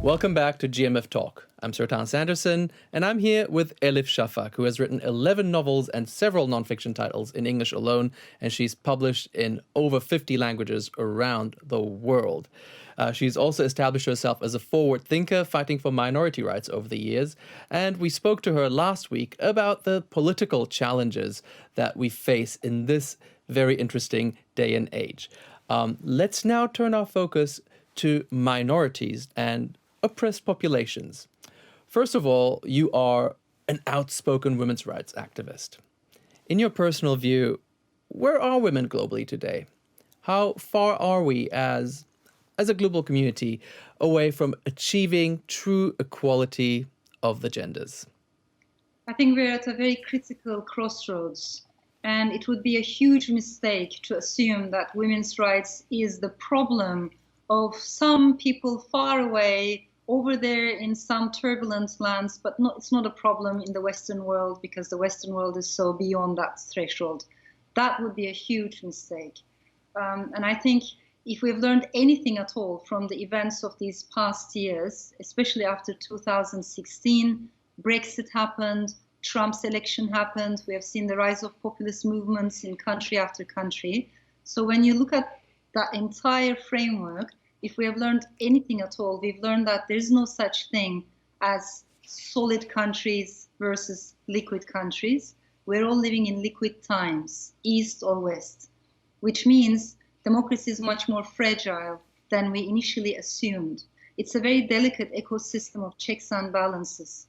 Welcome back to GMF Talk. I'm Sertan Sanderson, and I'm here with Elif Shafak, who has written 11 novels and several nonfiction titles in English alone, and she's published in over 50 languages around the world. She's also established herself as a forward thinker, fighting for minority rights over the years, and we spoke to her last week about the political challenges that we face in this very interesting day and age. Let's now turn our focus to minorities and oppressed populations. First of all, you are an outspoken women's rights activist. In your personal view, where are women globally today? How far are we as a global community away from achieving true equality of the genders? I think we're at a very critical crossroads, and it would be a huge mistake to assume that women's rights is the problem of some people far away over there in some turbulent lands, but it's not a problem in the Western world because the Western world is so beyond that threshold. That would be a huge mistake. And I think if we've learned anything at all from the events of these past years, especially after 2016, Brexit happened, Trump's election happened, we have seen the rise of populist movements in country after country. So when you look at that entire framework, if we have learned anything at all, we've learned that there's no such thing as solid countries versus liquid countries. We're all living in liquid times, East or West, which means democracy is much more fragile than we initially assumed. It's a very delicate ecosystem of checks and balances.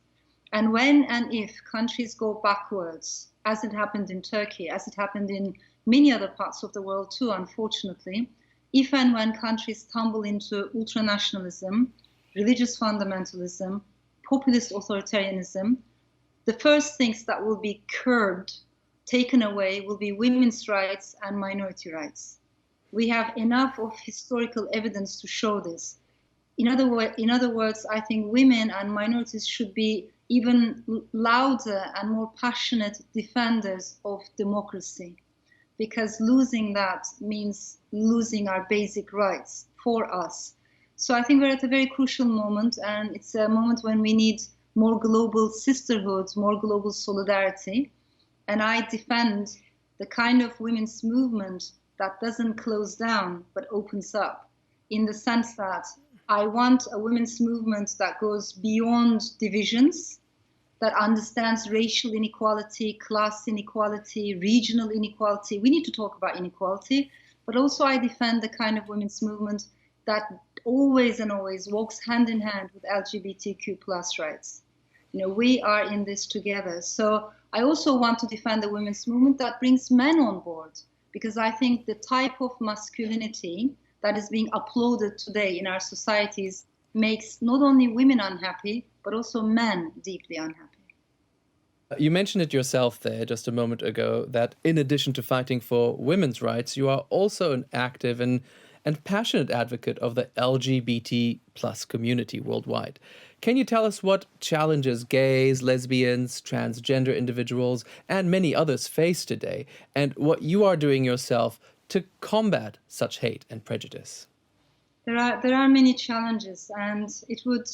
And when and if countries go backwards, as it happened in Turkey, as it happened in many other parts of the world too, unfortunately, if and when countries tumble into ultranationalism, religious fundamentalism, populist authoritarianism, the first things that will be curbed, taken away, will be women's rights and minority rights. We have enough of historical evidence to show this. In other words, I think women and minorities should be even louder and more passionate defenders of democracy, because losing that means losing our basic rights for us. So I think we're at a very crucial moment, and it's a moment when we need more global sisterhood, more global solidarity. And I defend the kind of women's movement that doesn't close down, but opens up, in the sense that I want a women's movement that goes beyond divisions, that understands racial inequality, class inequality, regional inequality. We need to talk about inequality, but also I defend the kind of women's movement that always and always walks hand in hand with LGBTQ plus rights. You know, we are in this together. So I also want to defend the women's movement that brings men on board, because I think the type of masculinity that is being uploaded today in our societies makes not only women unhappy, but also men deeply unhappy. You mentioned it yourself there just a moment ago, that in addition to fighting for women's rights, you are also an active and passionate advocate of the LGBT plus community worldwide. Can you tell us what challenges gays, lesbians, transgender individuals, and many others face today, and what you are doing yourself to combat such hate and prejudice? There are many challenges, and it would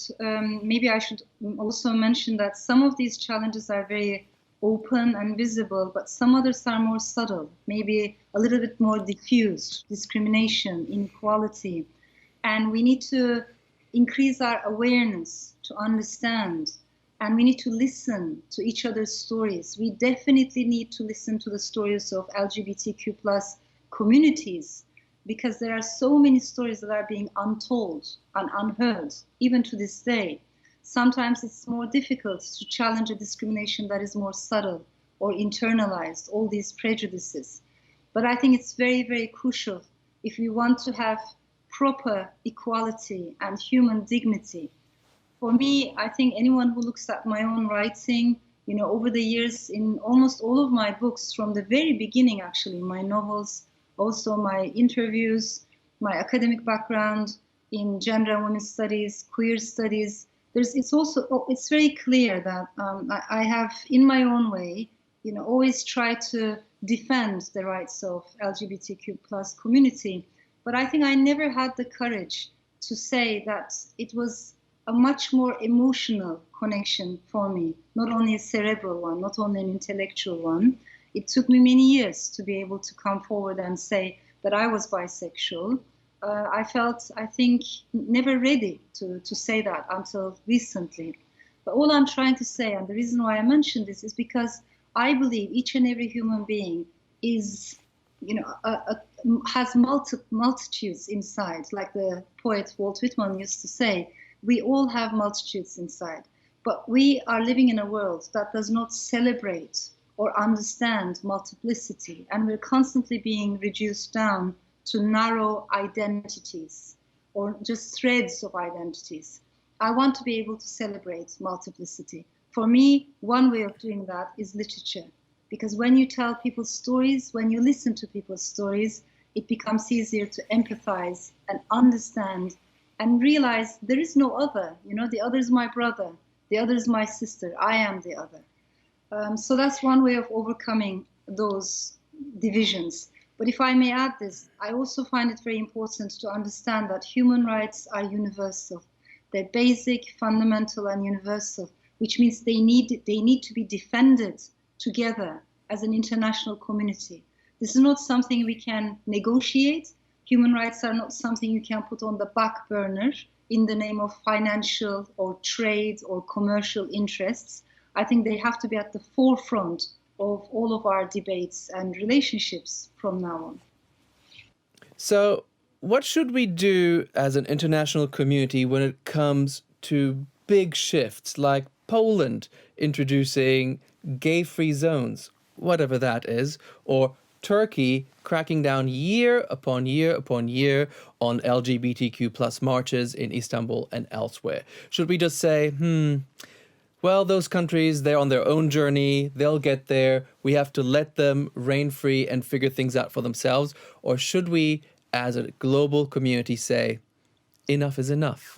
maybe I should also mention that some of these challenges are very open and visible, but some others are more subtle, maybe a little bit more diffuse: discrimination, inequality, and we need to increase our awareness to understand, and we need to listen to each other's stories. We definitely need to listen to the stories of LGBTQ plus communities, because there are so many stories that are being untold and unheard, even to this day. Sometimes it's more difficult to challenge a discrimination that is more subtle or internalized, all these prejudices. But I think it's very, very crucial if we want to have proper equality and human dignity. For me, I think anyone who looks at my own writing, you know, over the years in almost all of my books, from the very beginning, actually, my novels, also my interviews, my academic background in gender and women's studies, queer studies, it's very clear that I have, in my own way, you know, always tried to defend the rights of LGBTQ plus community. But I think I never had the courage to say that it was a much more emotional connection for me, not only a cerebral one, not only an intellectual one. It took me many years to be able to come forward and say that I was bisexual. I felt, I think, never ready to say that until recently. But all I'm trying to say, and the reason why I mentioned this, is because I believe each and every human being is, has multitudes inside. Like the poet Walt Whitman used to say, we all have multitudes inside. But we are living in a world that does not celebrate or understand multiplicity, and we're constantly being reduced down to narrow identities or just threads of identities. I want to be able to celebrate multiplicity. For me, one way of doing that is literature, because when you tell people's stories, when you listen to people's stories, it becomes easier to empathize and understand and realize there is no other. The other is my brother, the other is my sister, I am the other. So that's one way of overcoming those divisions. But if I may add this, I also find it very important to understand that human rights are universal. They're basic, fundamental, and universal, which means they need to be defended together as an international community. This is not something we can negotiate. Human rights are not something you can put on the back burner in the name of financial or trade or commercial interests. I think they have to be at the forefront of all of our debates and relationships from now on. So, what should we do as an international community when it comes to big shifts like Poland introducing gay-free zones, whatever that is, or Turkey cracking down year upon year upon year on LGBTQ plus marches in Istanbul and elsewhere? Should we just say, well, those countries, they're on their own journey, they'll get there, we have to let them reign free and figure things out for themselves? Or should we, as a global community, say, enough is enough?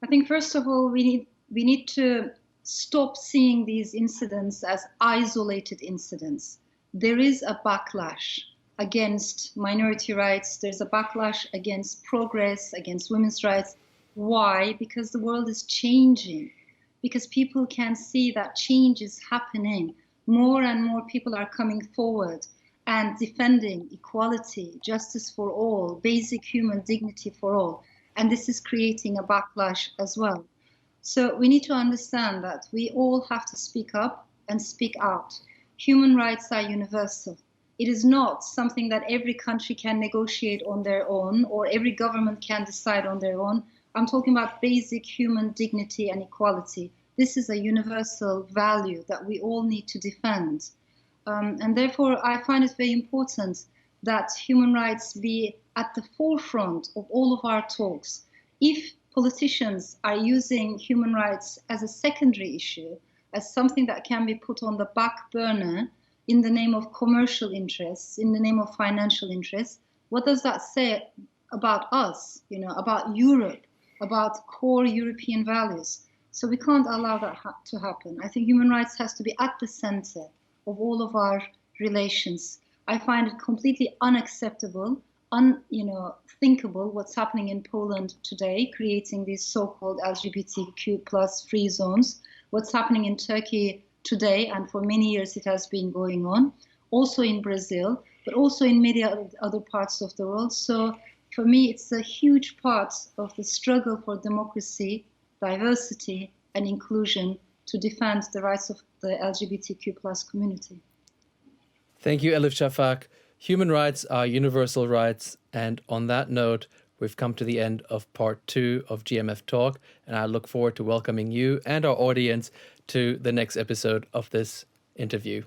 I think, first of all, we need to stop seeing these incidents as isolated incidents. There is a backlash against minority rights, there's a backlash against progress, against women's rights. Why? Because the world is changing. Because people can see that change is happening. More and more people are coming forward and defending equality, justice for all, basic human dignity for all. And this is creating a backlash as well. So we need to understand that we all have to speak up and speak out. Human rights are universal. It is not something that every country can negotiate on their own or every government can decide on their own. I'm talking about basic human dignity and equality. This is a universal value that we all need to defend. And therefore, I find it very important that human rights be at the forefront of all of our talks. If politicians are using human rights as a secondary issue, as something that can be put on the back burner in the name of commercial interests, in the name of financial interests, what does that say about us, about Europe, about core European values? So we can't allow that to happen. I think human rights has to be at the center of all of our relations. I find it completely unacceptable, unthinkable what's happening in Poland today, creating these so-called LGBTQ plus free zones. What's happening in Turkey today, and for many years it has been going on, also in Brazil, but also in many other parts of the world. So for me, it's a huge part of the struggle for democracy, diversity, and inclusion to defend the rights of the LGBTQ plus community. Thank you, Elif Shafak. Human rights are universal rights. And on that note, we've come to the end of part 2 of GMF Talk. And I look forward to welcoming you and our audience to the next episode of this interview.